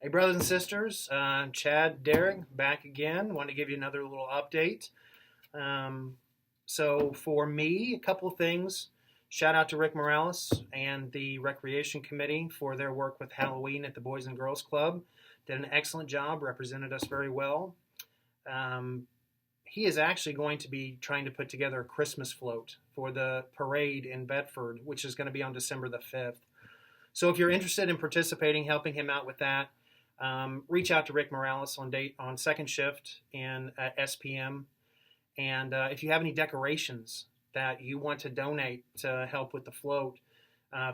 Hey, brothers and sisters, Chad, Derek, back again. Want to give you another little update. Um, so, for me, a couple of things. Shout out to Rick Morales and the Recreation Committee for their work with Halloween at the Boys and Girls Club. Did an excellent job, represented us very well. Um, he is actually going to be trying to put together a Christmas float for the parade in Bedford, which is going to be on December the 5th. So if you're interested in participating, helping him out with that, reach out to Rick Morales on second shift in SPM. And if you have any decorations that you want to donate to help with the float,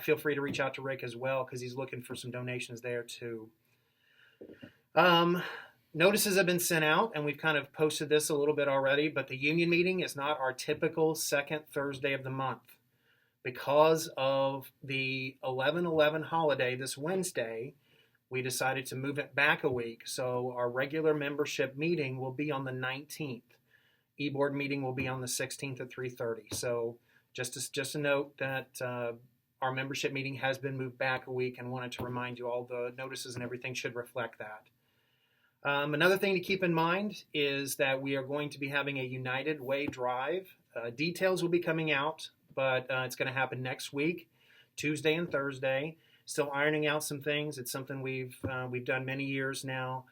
feel free to reach out to Rick as well because he's looking for some donations there too. Um, Notices have been sent out, and we've kind of posted this a little bit already, but the union meeting is not our typical second Thursday of the month. Because of the 11/11 holiday this Wednesday, we decided to move it back a week. So our regular membership meeting will be on the 19th. E-board meeting will be on the 16th at 3:30. So just a note that our membership meeting has been moved back a week, and wanted to remind you all the notices and everything should reflect that. Another thing to keep in mind is that we are going to be having a United Way drive. Details will be coming out, but it's going to happen next week, Tuesday and Thursday. Still ironing out some things. It's something we've done many years now.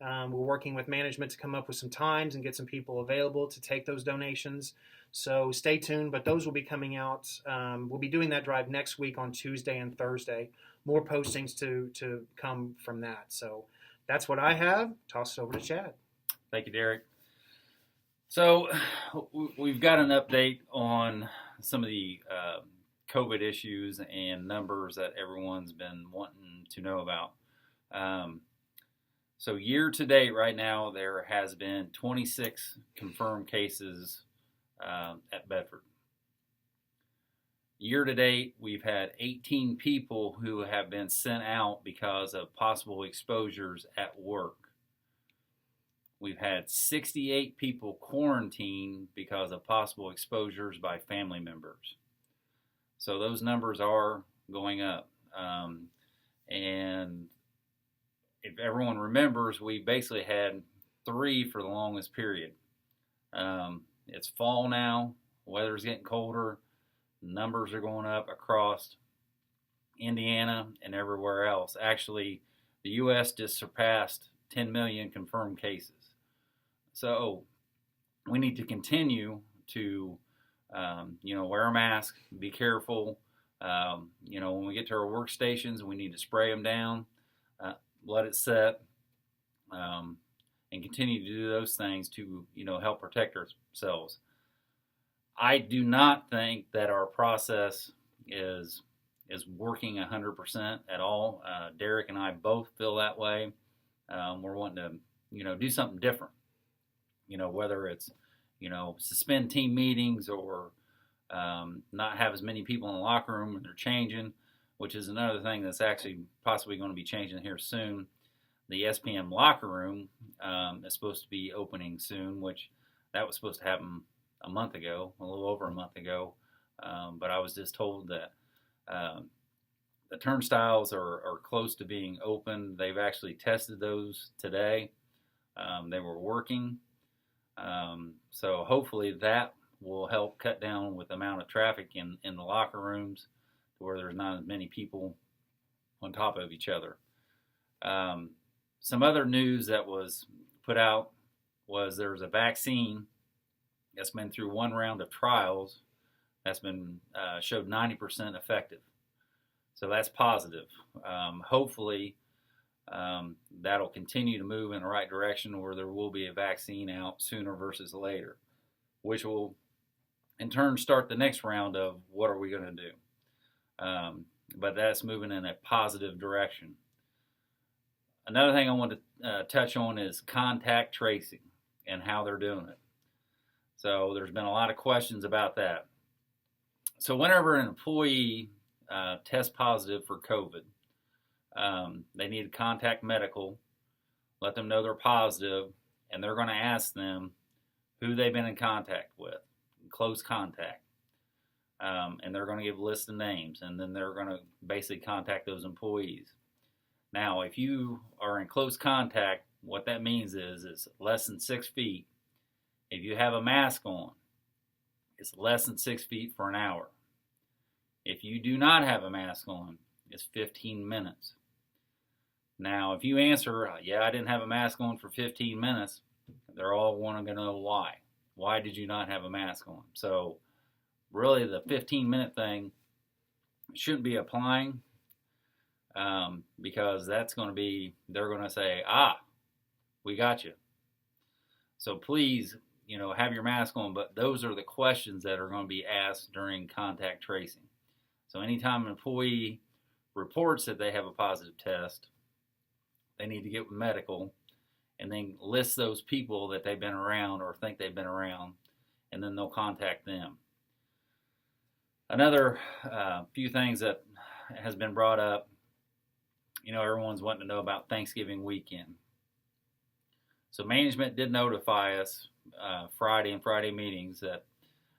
We're working with management to come up with some times and get some people available to take those donations. So stay tuned, but those will be coming out. We'll be doing that drive next week on Tuesday and Thursday. More postings to come from that. So that's what I have. Toss it over to Chad. Thank you, Derek. So we've got an update on some of the COVID issues and numbers that everyone's been wanting to know about. So year to date right now, there has been 26 confirmed cases at Bedford. Year to date, we've had 18 people who have been sent out because of possible exposures at work. We've had 68 people quarantined because of possible exposures by family members. So those numbers are going up. And if everyone remembers, we basically had 3 for the longest period. It's fall now, weather's getting colder, numbers are going up across Indiana and everywhere else. Actually, the U.S. just surpassed 10 million confirmed cases. So we need to continue to, wear a mask, be careful. When we get to our workstations, we need to spray them down, let it set, and continue to do those things to, help protect ourselves. I do not think that our process is working 100% at all. Derek and I both feel that way. We're wanting to, do something different. Whether it's, suspend team meetings or not have as many people in the locker room when they're changing, which is another thing that's actually possibly going to be changing here soon. The SPM locker room is supposed to be opening soon, which that was supposed to happen a month ago, a little over a month ago. But I was just told that the turnstiles are close to being opened. They've actually tested those today. They were working. So hopefully that will help cut down with the amount of traffic in the locker rooms to where there's not as many people on top of each other. Some other news that was put out was there's a vaccine that's been through one round of trials that's been showed 90% effective. So that's positive. Hopefully that'll continue to move in the right direction where there will be a vaccine out sooner versus later, which will in turn start the next round of what are we going to do. But that's moving in a positive direction. Another thing I want to touch on is contact tracing and how they're doing it. So there's been a lot of questions about that. So whenever an employee tests positive for COVID, they need to contact medical, let them know they're positive, and they're going to ask them who they've been in contact with, close contact. And they're going to give a list of names, and then they're going to basically contact those employees. Now, if you are in close contact, what that means is less than 6 feet. If you have a mask on, it's less than 6 feet for an hour. If you do not have a mask on, it's 15 minutes. Now, if you answer, yeah, I didn't have a mask on for 15 minutes, they're all wanting to know why. Why did you not have a mask on? So, really, the 15-minute thing shouldn't be applying because that's going to be, they're going to say, we got you. So please, have your mask on, but those are the questions that are going to be asked during contact tracing. So anytime an employee reports that they have a positive test, they need to get with medical and then list those people that they've been around or think they've been around, and then they'll contact them. Another few things that has been brought up, everyone's wanting to know about Thanksgiving weekend. So management did notify us Friday and Friday meetings that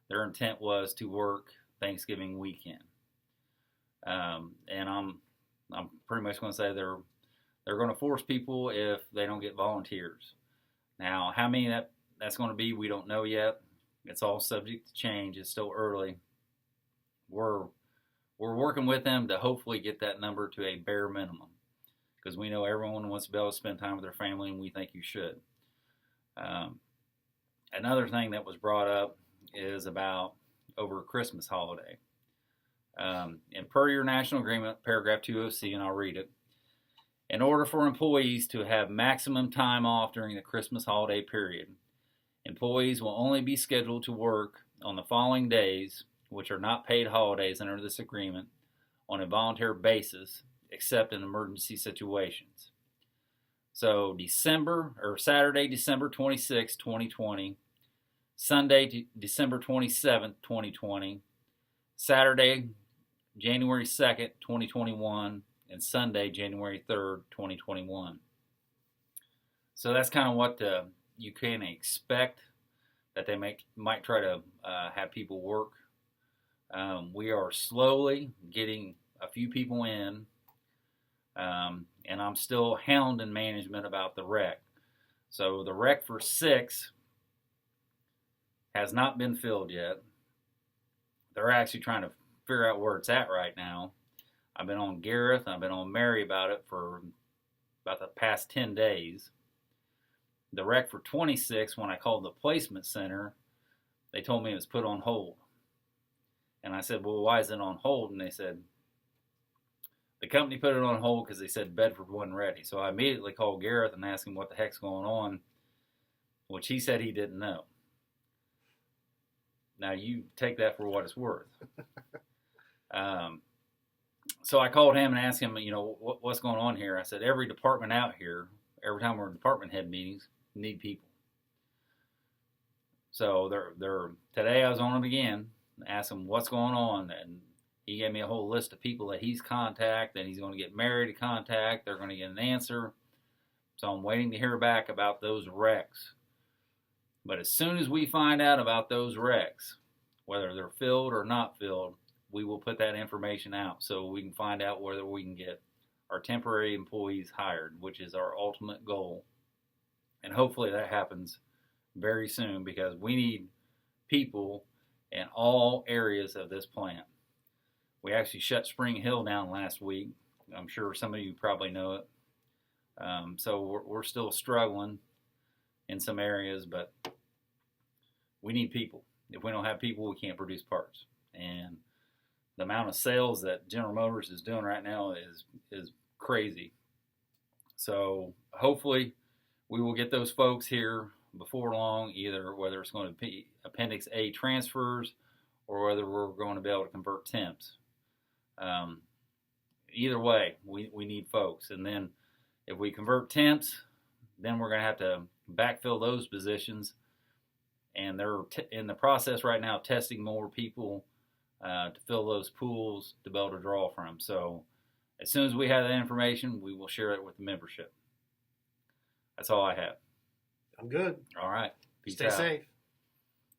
their intent was to work Thanksgiving weekend. And I'm pretty much going to say they're going to force people if they don't get volunteers. Now, how many that's going to be, we don't know yet. It's all subject to change. It's still early. We're working with them to hopefully get that number to a bare minimum, because we know everyone wants to be able to spend time with their family, and we think you should. Another thing that was brought up is about over Christmas holiday. And per your national agreement, paragraph 2OC, and I'll read it. In order for employees to have maximum time off during the Christmas holiday period, employees will only be scheduled to work on the following days, which are not paid holidays under this agreement, on a volunteer basis, except in emergency situations. So Saturday, December 26, 2020, Sunday, December 27, 2020, Saturday, January 2nd, 2021, and Sunday, January 3rd, 2021. So that's kind of what you can expect that they might try to have people work. We are slowly getting a few people in, and I'm still hounding management about the rec. So the rec for 6 has not been filled yet. They're actually trying to figure out where it's at right now. I've been on Gareth, I've been on Mary about it for about the past 10 days. The rec for 26, when I called the placement center, they told me it was put on hold. And I said, well, why is it on hold? And they said, the company put it on hold because they said Bedford wasn't ready. So I immediately called Gareth and asked him what the heck's going on, which he said he didn't know. Now you take that for what it's worth. So I called him and asked him, what's going on here? I said, every department out here, every time we're in department head meetings, need people. So today I was on him again, asked him what's going on, and he gave me a whole list of people that he's contacted, that he's going to get Mary to contact. They're going to get an answer. So I'm waiting to hear back about those recs. But as soon as we find out about those recs, whether they're filled or not filled, we will put that information out so we can find out whether we can get our temporary employees hired, which is our ultimate goal. And hopefully that happens very soon, because we need people in all areas of this plant. We actually shut Spring Hill down last week. I'm sure some of you probably know it. So we're still struggling in some areas, but we need people. If we don't have people, we can't produce parts. And the amount of sales that General Motors is doing right now is crazy. So hopefully we will get those folks here before long, either whether it's going to be Appendix A transfers or whether we're going to be able to convert temps. Either way, we need folks. And then if we convert temps, then we're going to have to backfill those positions. And they're in the process right now testing more people to fill those pools to be able to draw from. So as soon as we have that information, we will share it with the membership. That's all I have. I'm good. All right. Peace Stay out. safe.